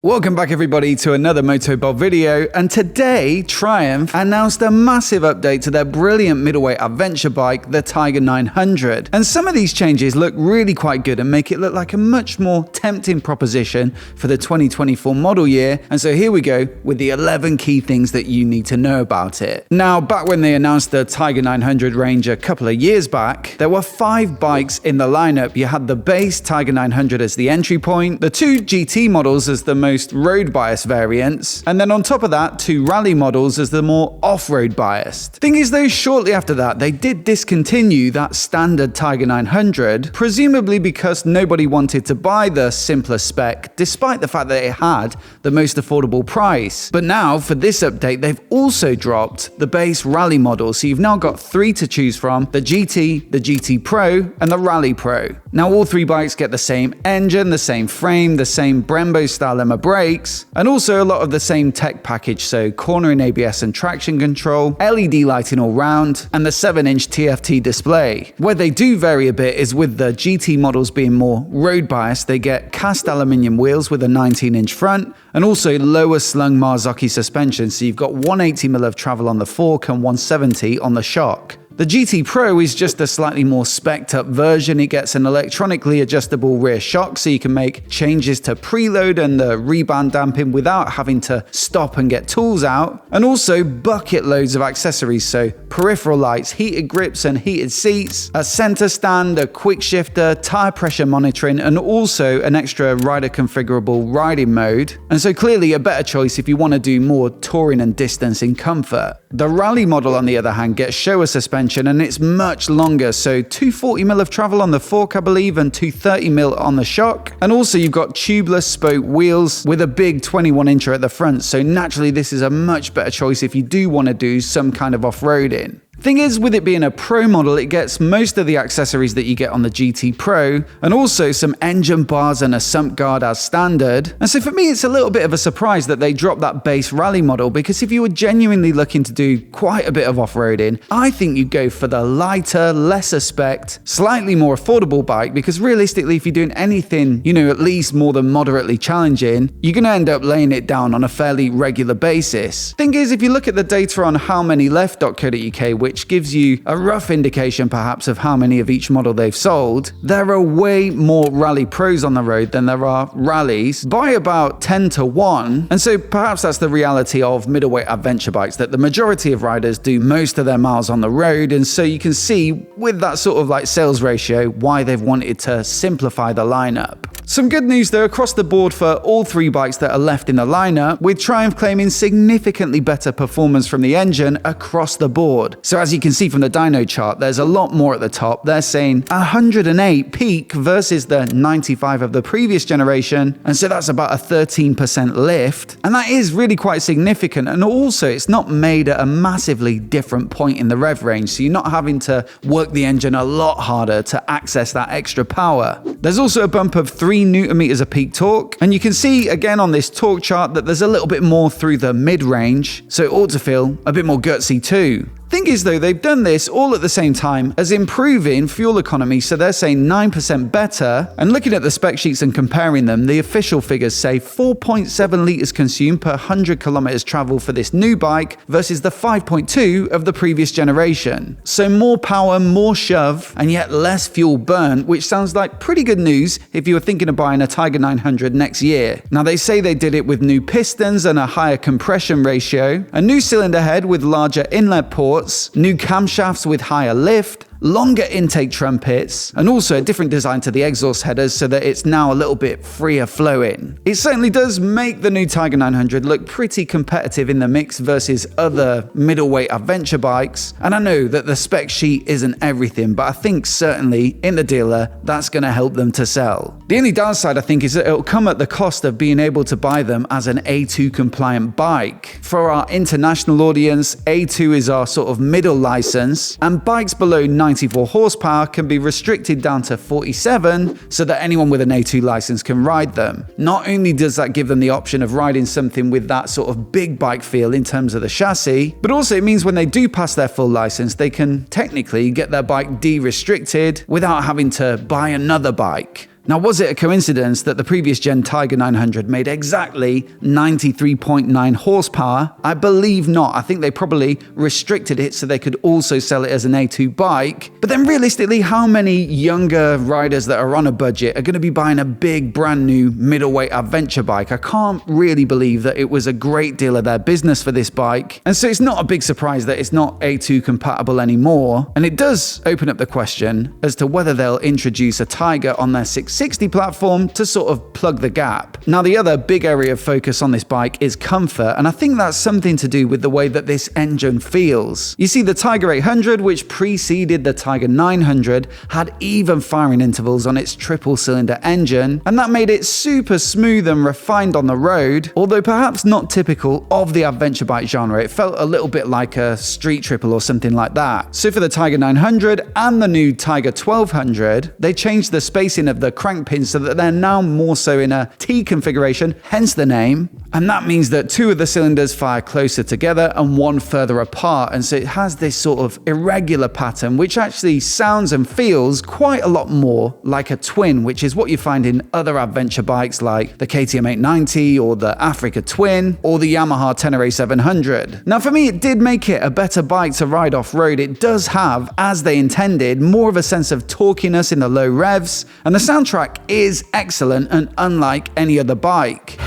Welcome back everybody to another MOTOBOB video, and today Triumph announced a massive update to their brilliant middleweight adventure bike, the Tiger 900. And some of these changes look really quite good and make it look like a much more tempting proposition for the 2024 model year. And so here we go with the 11 key things that you need to know about it. Now, back when they announced the Tiger 900 range a couple of years back, there were 5 bikes in the lineup. You had the base Tiger 900 as the entry point, the 2 GT models as the most road biased variants, and then on top of that 2 rally models as the more off-road biased. Thing is though, shortly after that they did discontinue that standard Tiger 900, presumably because nobody wanted to buy the simpler spec despite the fact that it had the most affordable price. But now for this update they've also dropped the base rally model, so you've now got 3 to choose from: the GT, the GT Pro and the Rally Pro. Now all 3 bikes get the same engine, the same frame, the same Brembo style Lemma brakes, and also a lot of the same tech package, so cornering ABS and traction control, LED lighting all round, and the 7-inch TFT display. Where they do vary a bit is with the GT models being more road biased. They get cast aluminium wheels with a 19-inch front and also lower slung Marzocchi suspension, so you've got 180mm of travel on the fork and 170 on the shock. The GT Pro is just a slightly more spec'd up version. It gets an electronically adjustable rear shock, so you can make changes to preload and the rebound damping without having to stop and get tools out, and also bucket loads of accessories, so peripheral lights, heated grips and heated seats, a center stand, a quick shifter, tire pressure monitoring, and also an extra rider configurable riding mode. And so clearly a better choice if you want to do more touring and distance in comfort. The Rally model on the other hand gets Showa suspension, and it's much longer, so 240mm of travel on the fork I believe and 230mm on the shock, and also you've got tubeless spoke wheels with a big 21-incher at the front, so naturally this is a much better choice if you do want to do some kind of off-roading. Thing is, with it being a Pro model, it gets most of the accessories that you get on the GT Pro, and also some engine bars and a sump guard as standard. And so for me, it's a little bit of a surprise that they dropped that base rally model, because if you were genuinely looking to do quite a bit of off-roading, I think you'd go for the lighter, lesser spec'd, slightly more affordable bike, because realistically, if you're doing anything, at least more than moderately challenging, you're going to end up laying it down on a fairly regular basis. Thing is, if you look at the data on how many left.co.uk, which gives you a rough indication perhaps of how many of each model they've sold, there are way more Rally Pros on the road than there are Rallies, by about 10 to 1. And so perhaps that's the reality of middleweight adventure bikes, that the majority of riders do most of their miles on the road. And so you can see with that sort of like sales ratio why they've wanted to simplify the lineup. Some good news though across the board for all 3 bikes that are left in the lineup, with Triumph claiming significantly better performance from the engine across the board. So as you can see from the dyno chart, there's a lot more at the top. They're saying 108 peak versus the 95 of the previous generation, and so that's about a 13% lift, and that is really quite significant. And also it's not made at a massively different point in the rev range, so you're not having to work the engine a lot harder to access that extra power. There's also a bump of 3 Newton meters of peak torque, and you can see again on this torque chart that there's a little bit more through the mid-range, so it ought to feel a bit more gutsy too. Thing is though, they've done this all at the same time as improving fuel economy, so they're saying 9% better, and looking at the spec sheets and comparing them, the official figures say 4.7 litres consumed per 100 kilometers traveled for this new bike versus the 5.2 of the previous generation. So more power, more shove, and yet less fuel burn, which sounds like pretty good news if you were thinking of buying a Tiger 900 next year. Now they say they did it with new pistons and a higher compression ratio, a new cylinder head with larger inlet ports, new camshafts with higher lift, longer intake trumpets, and also a different design to the exhaust headers so that it's now a little bit freer flowing. It certainly does make the new Tiger 900 look pretty competitive in the mix versus other middleweight adventure bikes, and I know that the spec sheet isn't everything, but I think certainly in the dealer that's going to help them to sell. The only downside I think is that it'll come at the cost of being able to buy them as an A2 compliant bike. For our international audience, A2 is our sort of middle license, and bikes below 94 horsepower can be restricted down to 47 so that anyone with an A2 license can ride them. Not only does that give them the option of riding something with that sort of big bike feel in terms of the chassis, but also it means when they do pass their full license, they can technically get their bike de-restricted without having to buy another bike. Now, was it a coincidence that the previous gen Tiger 900 made exactly 93.9 horsepower? I believe not. I think they probably restricted it so they could also sell it as an A2 bike. But then realistically, how many younger riders that are on a budget are going to be buying a big brand new middleweight adventure bike? I can't really believe that it was a great deal of their business for this bike. And so it's not a big surprise that it's not A2 compatible anymore. And it does open up the question as to whether they'll introduce a Tiger on their 660 platform to sort of plug the gap. Now, the other big area of focus on this bike is comfort, and I think that's something to do with the way that this engine feels. You see, the Tiger 800, which preceded the Tiger 900, had even firing intervals on its triple-cylinder engine, and that made it super smooth and refined on the road, although perhaps not typical of the adventure bike genre. It felt a little bit like a street triple or something like that. So for the Tiger 900 and the new Tiger 1200, they changed the spacing of the crank pins so that they're now more so in a T configuration, hence the name. And that means that two of the cylinders fire closer together and one further apart. And so it has this sort of irregular pattern, which actually sounds and feels quite a lot more like a twin, which is what you find in other adventure bikes like the KTM 890 or the Africa Twin or the Yamaha Tenere 700. Now, for me, it did make it a better bike to ride off-road. It does have, as they intended, more of a sense of torquiness in the low revs, and the soundtrack is excellent and unlike any other bike.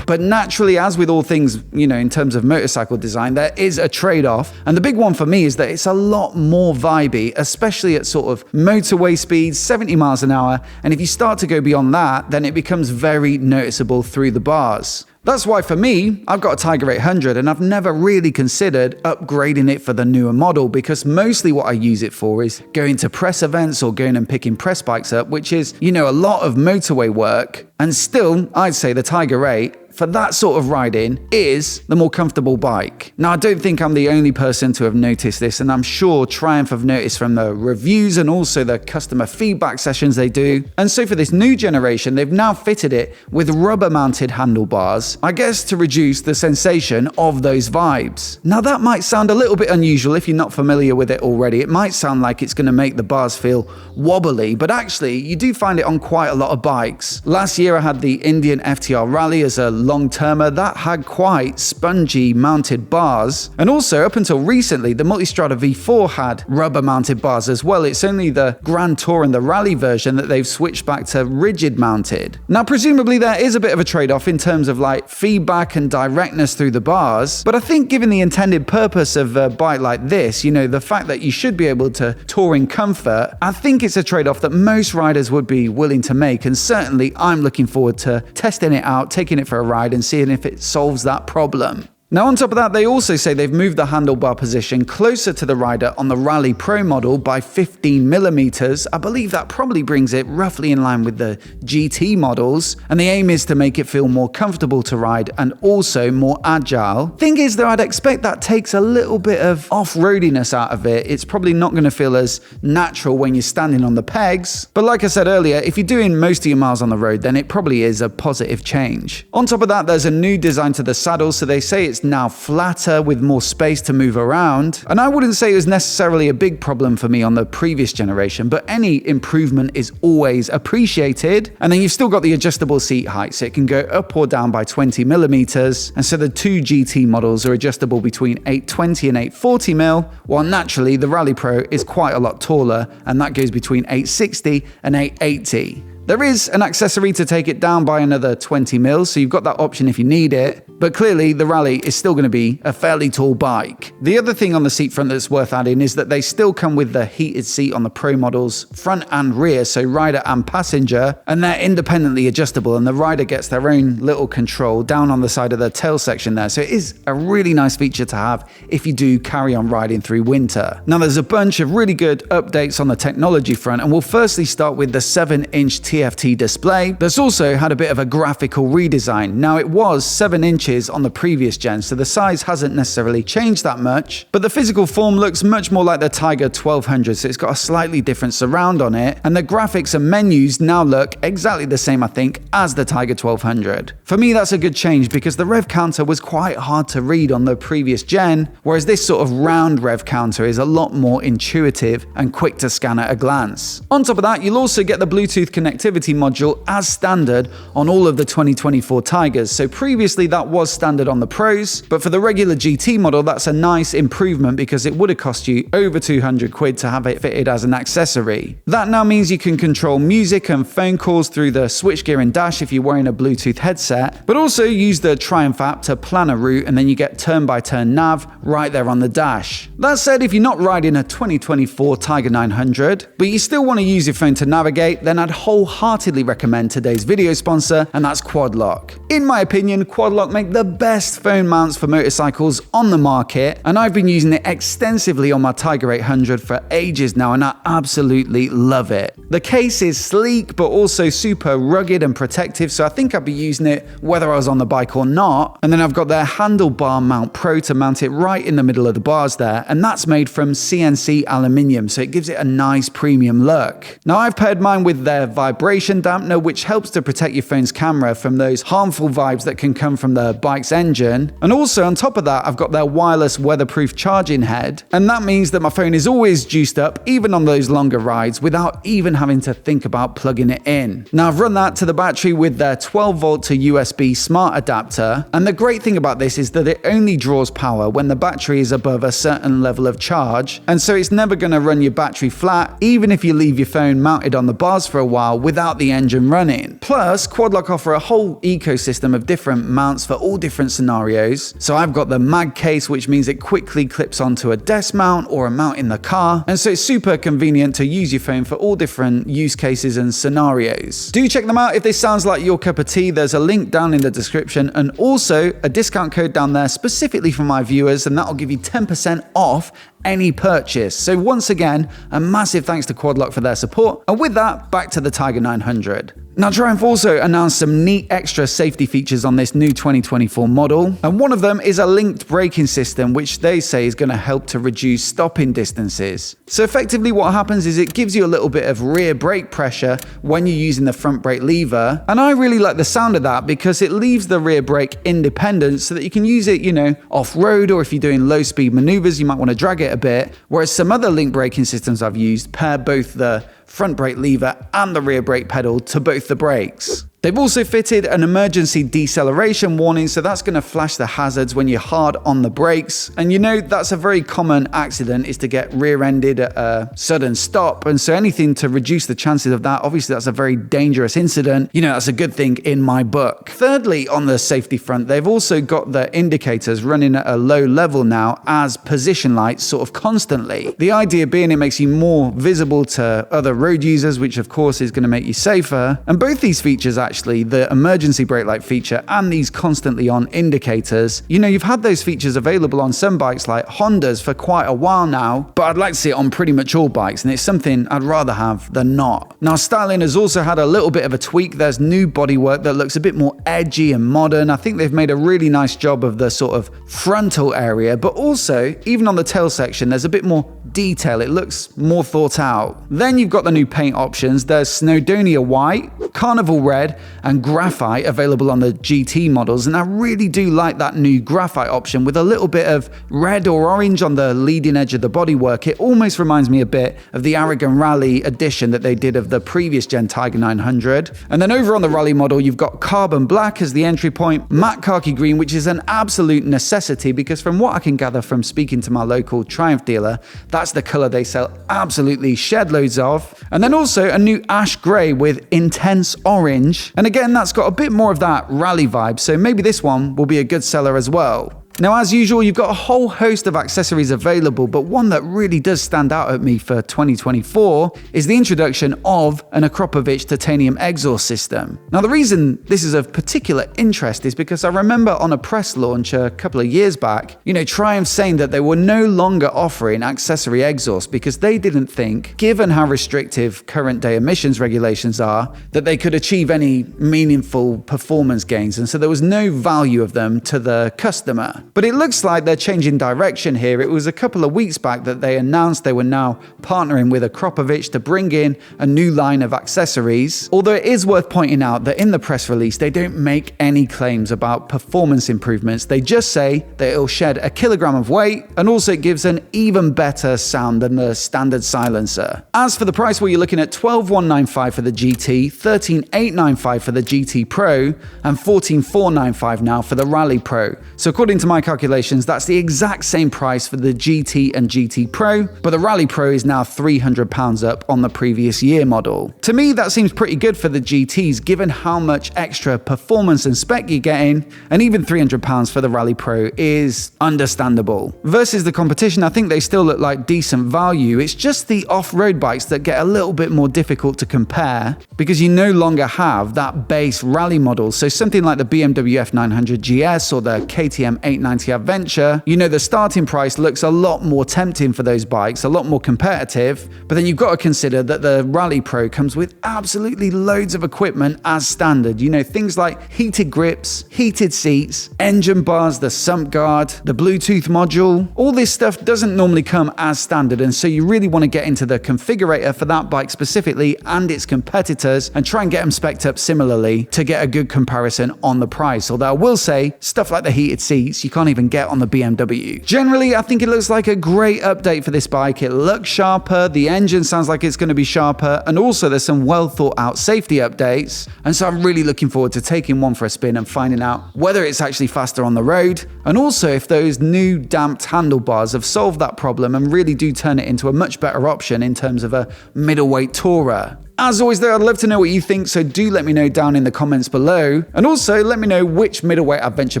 But naturally, as with all things, in terms of motorcycle design, there is a trade-off. And the big one for me is that it's a lot more vibey, especially at sort of motorway speeds, 70 miles an hour. And if you start to go beyond that, then it becomes very noticeable through the bars. That's why for me, I've got a Tiger 800 and I've never really considered upgrading it for the newer model, because mostly what I use it for is going to press events or going and picking press bikes up, which is, a lot of motorway work. And still, I'd say the Tiger 8, for that sort of riding, is the more comfortable bike. Now, I don't think I'm the only person to have noticed this, and I'm sure Triumph have noticed from the reviews and also the customer feedback sessions they do. And so for this new generation, they've now fitted it with rubber-mounted handlebars, I guess to reduce the sensation of those vibes. Now, that might sound a little bit unusual if you're not familiar with it already. It might sound like it's going to make the bars feel wobbly, but actually, you do find it on quite a lot of bikes. Last year, I had the Indian FTR Rally as a long-termer that had quite spongy mounted bars. And also, up until recently, the Multistrada V4 had rubber mounted bars as well. It's only the Grand Tour and the Rally version that they've switched back to rigid mounted. Now, presumably there is a bit of a trade-off in terms of feedback and directness through the bars, but I think given the intended purpose of a bike like this, the fact that you should be able to tour in comfort, I think it's a trade-off that most riders would be willing to make, and certainly I'm looking forward to testing it out, taking it for a ride and seeing if it solves that problem. Now, on top of that, they also say they've moved the handlebar position closer to the rider on the Rally Pro model by 15 millimeters. I believe that probably brings it roughly in line with the GT models, and the aim is to make it feel more comfortable to ride and also more agile. Thing is, though, I'd expect that takes a little bit of off-roadiness out of it. It's probably not going to feel as natural when you're standing on the pegs, but like I said earlier, if you're doing most of your miles on the road, then it probably is a positive change. On top of that, there's a new design to the saddle, so they say it's now flatter with more space to move around. And I wouldn't say it was necessarily a big problem for me on the previous generation, but any improvement is always appreciated. And then you've still got the adjustable seat height, so it can go up or down by 20 millimeters. And so the two GT models are adjustable between 820 and 840 mil, while naturally the Rally Pro is quite a lot taller, and that goes between 860 and 880. There is an accessory to take it down by another 20 mils, so you've got that option if you need it. But clearly, the Rally is still going to be a fairly tall bike. The other thing on the seat front that's worth adding is that they still come with the heated seat on the Pro models, front and rear, so rider and passenger, and they're independently adjustable, and the rider gets their own little control down on the side of the tail section there. So it is a really nice feature to have if you do carry on riding through winter. Now, there's a bunch of really good updates on the technology front, and we'll firstly start with the 7-inch TFT display that's also had a bit of a graphical redesign. Now it was 7 inches on the previous gen, so the size hasn't necessarily changed that much, but the physical form looks much more like the Tiger 1200, so it's got a slightly different surround on it, and the graphics and menus now look exactly the same, I think, as the Tiger 1200. For me, that's a good change because the rev counter was quite hard to read on the previous gen, whereas this sort of round rev counter is a lot more intuitive and quick to scan at a glance. On top of that, you'll also get the Bluetooth connectivity module as standard on all of the 2024 Tigers. So previously that was standard on the Pros, but for the regular GT model, that's a nice improvement because it would have cost you over 200 quid to have it fitted as an accessory. That now means you can control music and phone calls through the switchgear and dash if you're wearing a Bluetooth headset, but also use the Triumph app to plan a route, and then you get turn-by-turn nav right there on the dash. That said, if you're not riding a 2024 Tiger 900, but you still want to use your phone to navigate, then I'd wholeheartedly recommend today's video sponsor, and that's QuadLock. In my opinion, QuadLock make the best phone mounts for motorcycles on the market, and I've been using it extensively on my Tiger 800 for ages now, and I absolutely love it. The case is sleek, but also super rugged and protective, so I think I'd be using it whether I was on the bike or not. And then I've got their Handlebar Mount Pro to mount it right in the middle of the bars there, and that's made from CNC aluminium, so it gives it a nice premium look. Now I've paired mine with their vibration dampener, which helps to protect your phone's camera from those harmful vibes that can come from the bike's engine. And also on top of that, I've got their wireless weatherproof charging head, and that means that my phone is always juiced up, even on those longer rides, without even having to think about plugging it in. Now I've run that to the battery with their 12 volt to USB smart adapter, and the great thing about this is that it only draws power when the battery is above a certain level of charge, and so it's never going to run your battery flat, even if you leave your phone mounted on the bars for a while without the engine running. Plus, QuadLock offer a whole ecosystem of different mounts for all different scenarios. So I've got the mag case, which means it quickly clips onto a desk mount or a mount in the car, and so it's super convenient to use your phone for all different use cases and scenarios. Do check them out if this sounds like your cup of tea. There's a link down in the description, and also a discount code down there specifically for my viewers, and that'll give you 10% off any purchase. So once again, a massive thanks to QuadLock for their support. And with that, back to the Tiger 900. Now, Triumph also announced some neat extra safety features on this new 2024 model, and one of them is a linked braking system, which they say is going to help to reduce stopping distances. So effectively what happens is it gives you a little bit of rear brake pressure when you're using the front brake lever, and I really like the sound of that because it leaves the rear brake independent so that you can use it, you know, off-road, or if you're doing low-speed maneuvers, you might want to drag it a bit, whereas some other link braking systems I've used pair both the front brake lever and the rear brake pedal to both the brakes. They've also fitted an emergency deceleration warning, so that's going to flash the hazards when you're hard on the brakes. And you know, that's a very common accident, is to get rear-ended at a sudden stop. And so anything to reduce the chances of that, obviously that's a very dangerous incident. You know, that's a good thing in my book. Thirdly, on the safety front, they've also got the indicators running at a low level now as position lights sort of constantly. The idea being it makes you more visible to other road users, which of course is going to make you safer. And both these features actually, the emergency brake light feature and these constantly on indicators, you know, you've had those features available on some bikes like Hondas for quite a while now, but I'd like to see it on pretty much all bikes, and it's something I'd rather have than not. Now, styling has also had a little bit of a tweak. There's new bodywork that looks a bit more edgy and modern. I think they've made a really nice job of the sort of frontal area, but also even on the tail section, there's a bit more detail. It looks more thought out. Then you've got the new paint options. There's Snowdonia White, Carnival Red, and Graphite available on the GT models, and I really do like that new Graphite option with a little bit of red or orange on the leading edge of the bodywork. It almost reminds me a bit of the Aragon Rally edition that they did of the previous gen Tiger 900. And then over on the Rally model, you've got Carbon Black as the entry point, matte khaki green, which is an absolute necessity because from what I can gather from speaking to my local Triumph dealer, that's the color they sell absolutely shed loads of. And then also a new ash gray with intense orange. And again, that's got a bit more of that rally vibe, so maybe this one will be a good seller as well. Now, as usual, you've got a whole host of accessories available, but one that really does stand out at me for 2024 is the introduction of an Akropovich titanium exhaust system. Now, the reason this is of particular interest is because I remember on a press launch a couple of years back, Triumph saying that they were no longer offering accessory exhaust because they didn't think, given how restrictive current day emissions regulations are, that they could achieve any meaningful performance gains, and so there was no value of them to the customer. But it looks like they're changing direction here. It was a couple of weeks back that they announced they were now partnering with Akropovich to bring in a new line of accessories. Although it is worth pointing out that in the press release, they don't make any claims about performance improvements. They just say that it'll shed a kilogram of weight, and also it gives an even better sound than the standard silencer. As for the price, well, you're looking at $12,195 for the GT, $13,895 for the GT Pro, and $14,495 now for the Rally Pro. So according to my calculations, that's the exact same price for the GT and GT Pro, but the Rally Pro is now £300 up on the previous year model. To me, that seems pretty good for the GTs, given how much extra performance and spec you're getting, and even £300 for the Rally Pro is understandable. Versus the competition, I think they still look like decent value. It's just the off-road bikes that get a little bit more difficult to compare because you no longer have that base rally model. So something like the BMW F900 GS or the KTM 890 Adventure, the starting price looks a lot more tempting for those bikes, a lot more competitive, but then you've got to consider that the Rally Pro comes with absolutely loads of equipment as standard. Things like heated grips, heated seats, engine bars, the sump guard, the Bluetooth module. All this stuff doesn't normally come as standard, and so you really want to get into the configurator for that bike specifically and its competitors and try and get them spec'd up similarly to get a good comparison on the price. Although I will say, stuff like the heated seats, you can't even get on the BMW. Generally, I think it looks like a great update for this bike. It looks sharper, the engine sounds like it's going to be sharper, and also there's some well thought out safety updates. And so I'm really looking forward to taking one for a spin and finding out whether it's actually faster on the road, and also if those new damped handlebars have solved that problem and really do turn it into a much better option in terms of a middleweight tourer. As always though, I'd love to know what you think, so do let me know down in the comments below. And also let me know which middleweight adventure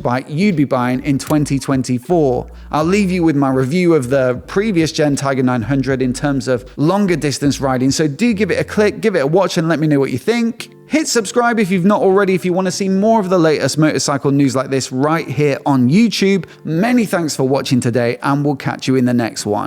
bike you'd be buying in 2024. I'll leave you with my review of the previous gen Tiger 900 in terms of longer distance riding, so do give it a click, give it a watch, and let me know what you think. Hit subscribe if you've not already if you want to see more of the latest motorcycle news like this right here on YouTube. Many thanks for watching today, and we'll catch you in the next one.